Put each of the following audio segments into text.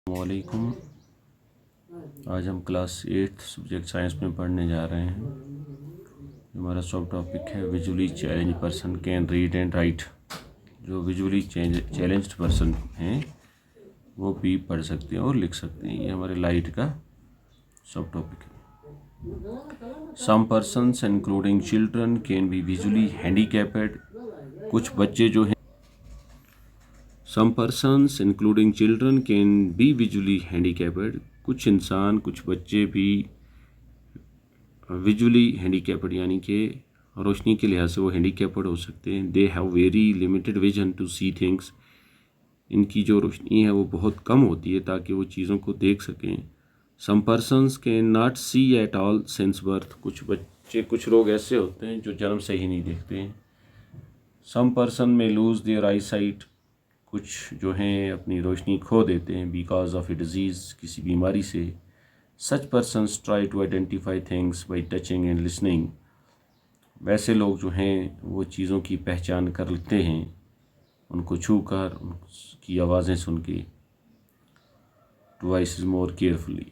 वालेकुम। आज हम क्लास 8 सब्जेक्ट साइंस में पढ़ने जा रहे हैं। हमारा सब टॉपिक है visually challenge person can read and right. जो विजुअली चैलेंज्ड पर्सन हैं वो भी पढ़ सकते हैं और लिख सकते हैं। ये हमारे लाइट का सब टॉपिक है। Some persons including children can be visually handicapped. कुछ बच्चे जो हैं Some persons including children can be visually handicapped। कुछ इंसान कुछ बच्चे भी विजुअली हैंडीकैप्ड यानी कि रोशनी के लिहाज से वो हैंडीकैप्ड हो सकते हैं। They have very limited vision to see things. इनकी जो रोशनी है वो बहुत कम होती है ताकि वो चीज़ों को देख सकें। Some persons can not see at all since birth. कुछ बच्चे कुछ लोग ऐसे होते हैं जो जन्म से ही नहीं देखते हैं। सम पर्सन में लूज देयर आई साइट। कुछ जो हैं अपनी रोशनी खो देते हैं बिकॉज ऑफ ए डिजीज़, किसी बीमारी से। Such persons try to identify things by touching and listening. वैसे लोग जो हैं वो चीज़ों की पहचान कर लेते हैं उनको छू कर, उनकी आवाज़ें सुन के। Twice more carefully.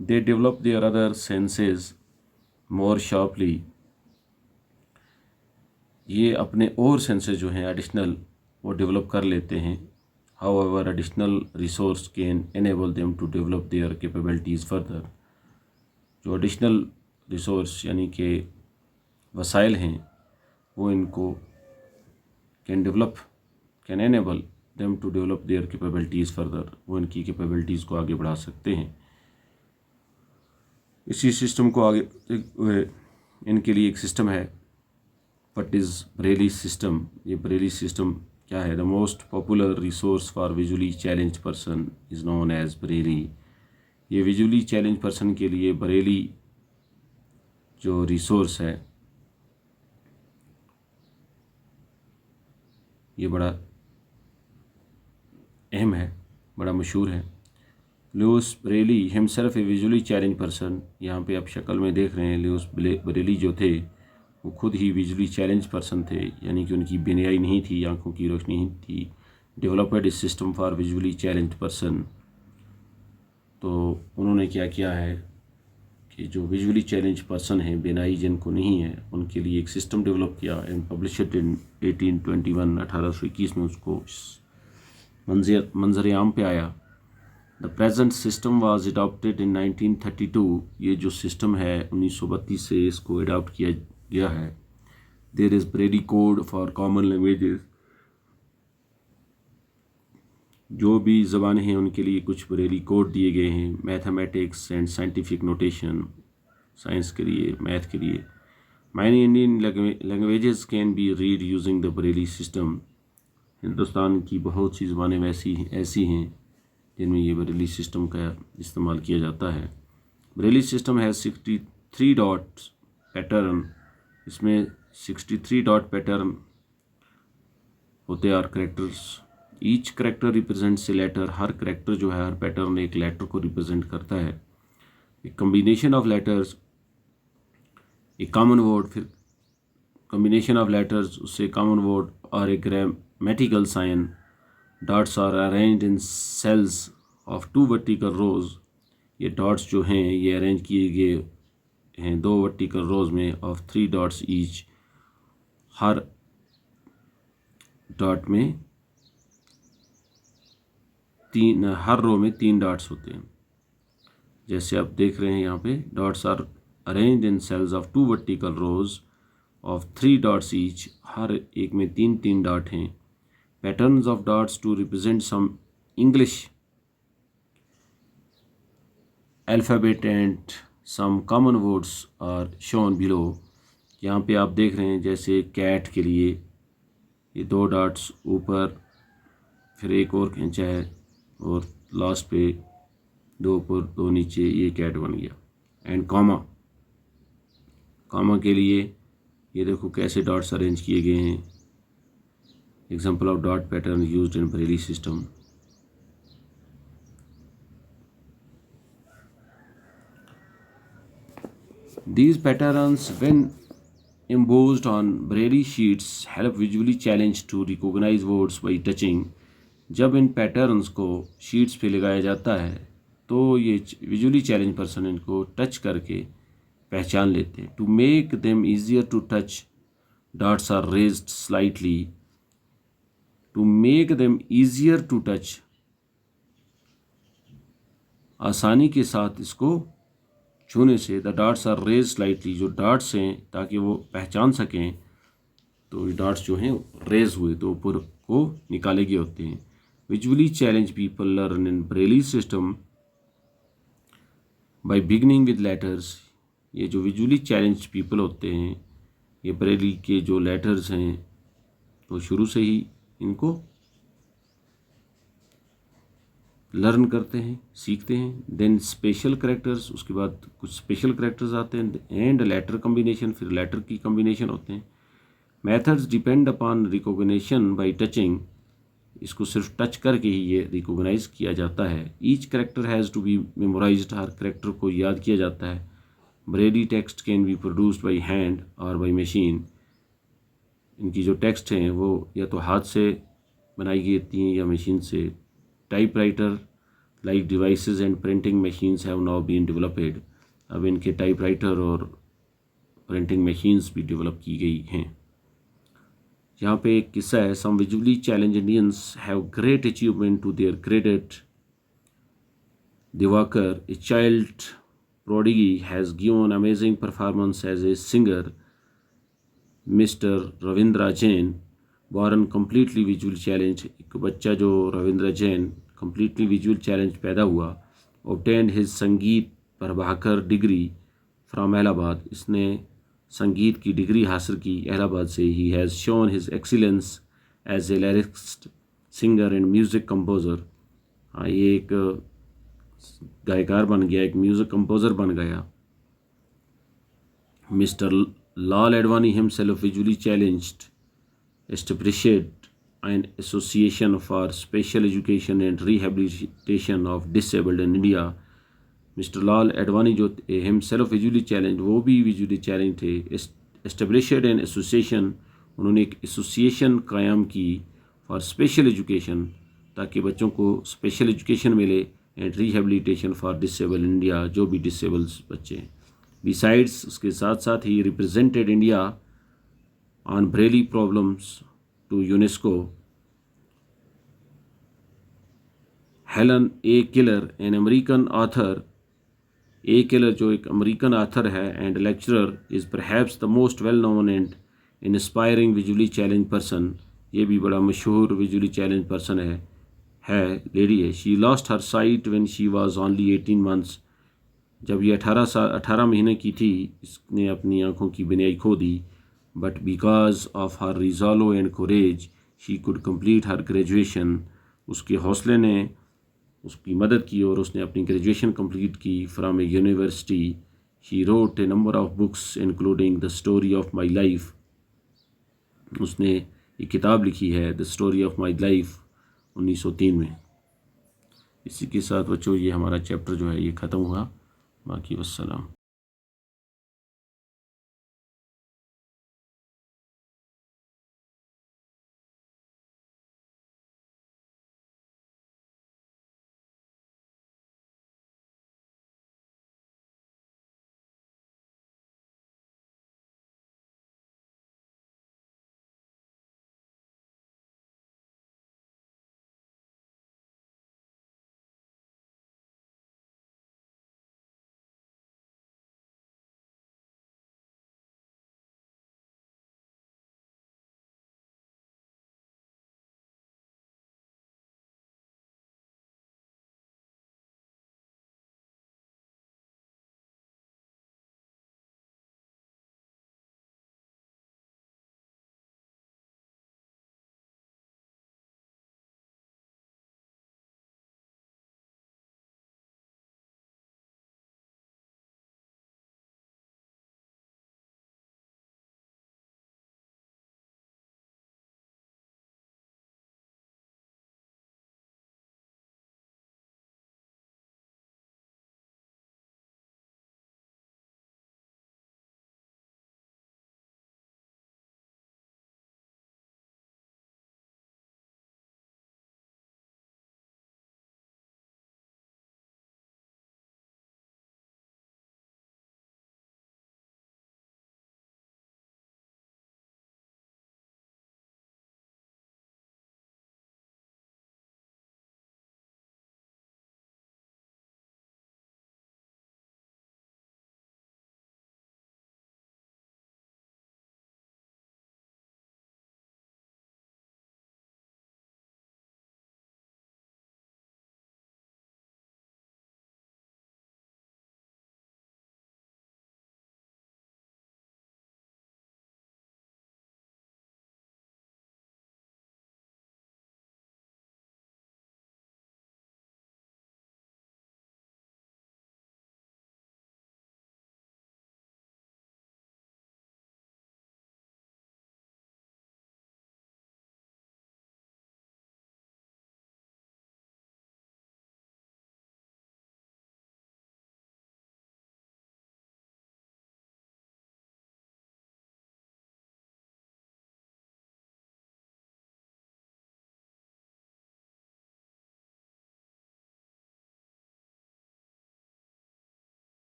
They develop their other senses more sharply. ये अपने और सेंसेस जो हैं एडिशनल वो डेवलप कर लेते हैं। However additional resource can enable them to develop their capabilities further. जो एडिशनल रिसोर्स यानी कि वसाइल हैं वो इनको can enable them to develop their capabilities further. वो इनकी कैपेबिलिटीज़ को आगे बढ़ा सकते हैं। इसी सिस्टम को आगे इनके लिए एक सिस्टम है। What is Braille system. ये ब्रेली सिस्टम क्या है? The most popular resource for visually challenge person is known as Braille. ये विजुअली चैलेंज पर्सन के लिए ब्रेली जो रिसोर्स है ये बड़ा अहम है, बड़ा मशहूर है। Louis Braille himself a visually challenge person. यहाँ पे आप शक्ल में देख रहे हैं लुइस ब्रेली जो थे वो खुद ही विजुअली चैलेंज पर्सन थे, यानी कि उनकी बिनाई नहीं थी, आंखों की रोशनी नहीं थी। Developed A system for visually challenge person. तो उन्होंने क्या किया है कि जो विजुअली चैलेंज पर्सन हैं, बिनाई जिनको नहीं है, उनके लिए एक सिस्टम डेवलप किया एंड पब्लिश्ड इन 1821। 1821 में उसको मंजर आम पे आया। The present system was adopted in 1932। ये जो सिस्टम है 1932 से इसको अडॉप्ट किया गया है। There is Braille code for common languages. जो भी ज़बानें हैं उनके लिए कुछ ब्रेली कोड दिए गए हैं। Mathematics and scientific notation, science के लिए, मैथ के लिए। Many Indian languages can be read using the Braille system. Hindustan की बहुत सी ज़बानें ऐसी हैं जिनमें ये ब्रेली सिस्टम का इस्तेमाल किया जाता है। ब्रेली सिस्टम है 63 डॉट पैटर्न। इसमें 63 डॉट पैटर्न होते हैं characters. Each character represents a letter. हर करेक्टर जो है, हर पैटर्न एक लेटर को रिप्रेजेंट करता है। एक कम्बिनेशन ऑफ लेटर्स, एक कॉमन वर्ड, फिर कम्बिनेशन ऑफ लेटर्स, उससे कॉमन वर्ड और एक grammatical sign. Dots are arranged in cells of 2 vertical rows. ये डॉट्स जो हैं ये अरेंज किए गए हैं 2 वर्टिकल रोज में of 3 dots each. Her dot में हर रो में 3 डॉट्स होते हैं। जैसे आप देख रहे हैं यहाँ पे, dots are arranged in cells of 2 vertical rows of 3 dots each. हर एक में 3 डॉट हैं। Patterns of dots to represent some English alphabet and some common words are shown below. यहाँ पे आप देख रहे हैं जैसे कैट के लिए ये 2 डॉट्स ऊपर, फिर एक और खींचा है और लास्ट पे 2 ऊपर 2 नीचे, ये कैट बन गया। एंड कॉमा के लिए ये देखो कैसे डॉट्स अरेंज किए गए हैं। Example of dot pattern used in Braille system. These patterns, when embossed on braille sheets, help visually challenged to recognize words by touching जब इन पैटर्न्स को शीट्स पे लगाया जाता है तो ये विजुअली चैलेंज पर्सन इनको टच करके पहचान लेते हैं। To make them easier to touch, dots are raised slightly. To make them easier to touch, आसानी के साथ इसको छूने से, the dots are raise slightly, जो डॉट्स हैं ताकि वो पहचान सकें, तो ये डॉट्स जो हैं रेज हुए तो ऊपर को निकाले गए होते हैं। Visually challenge people learn in Braille system by beginning with letters. ये जो विजुअली चैलेंज पीपल होते हैं, ये ब्रेली के जो लेटर्स हैं तो शुरू से ही इनको लर्न करते हैं, सीखते हैं। देन स्पेशल करेक्टर्स, उसके बाद कुछ स्पेशल करेक्टर्स आते हैं। एंड लेटर कम्बिनेशन, फिर लेटर की कम्बिनेशन होते हैं। Methods depend upon recognition bye touching, इसको सिर्फ टच करके ही ये रिकॉग्नाइज किया जाता है। Each character has to be memorised, हर करेक्टर को याद किया जाता है। Braille text can be produced by hand और बाय मशीन, इनकी जो टेक्स्ट हैं वो या तो हाथ से बनाई गई होती हैं या मशीन से। Typewriter like devices and printing machines have now been developed, अब इनके टाइपराइटर और प्रिंटिंग मशीन्स भी डेवलप की गई हैं। यहाँ पे एक किस्सा है। Some visually challenge Indians have great achievement to their credit. Diwakar, a child prodigy, has given amazing performance as a singer. Mr. Ravindra Jain, born completely visual challenged, एक बच्चा जो Ravindra Jain completely visual challenge पैदा हुआ, obtained his संगीत Prabhakar degree from Allahabad, इसने संगीत की degree हासिल की इलाहाबाद से। He has shown his excellence as a lyricist, singer and music composer। हाँ, ये एक गायकार बन गया, एक म्यूज़िक कंपोज़र बन गया। Mister Lal Advani himself visually challenged, established an association for special education and rehabilitation of disabled in India. Mister Lal Advani जो himself visually challenge, वो भी विजुअली चैलेंज थे। एस्टैब्लिश्ड एन एसोसिएशन, उन्होंने एक एसोसिएशन कायम की फॉर स्पेशल एजुकेशन, ताकि बच्चों को स्पेशल एजुकेशन मिले, and rehabilitation for disable India, जो भी डिसेबल्स बच्चे हैं। बिसाइड्स, उसके साथ साथ ही represented India on Braille problems to UNESCO. Helen a Keller, an American author, a Keller जो एक अमेरिकन ऑथर है and lecturer, is perhaps the most well known and inspiring visually challenge person, ये भी बड़ा मशहूर विजुअली चैलेंज पर्सन है lady है। She lost her sight when she was only 18 months, जब ये 18 महीने की थी इसने अपनी आंखों की बिनाई खो दी। But because of her resolve and courage she could complete her graduation, उसके हौसले ने उसकी मदद की और उसने अपनी ग्रेजुएशन कंप्लीट की from a university. She wrote a number of books including the story of my life, उसने एक किताब लिखी है the story of my life 1903 में। इसी के साथ बच्चों ये हमारा चैप्टर जो है ये ख़त्म हुआ। बाकी वस्सलाम।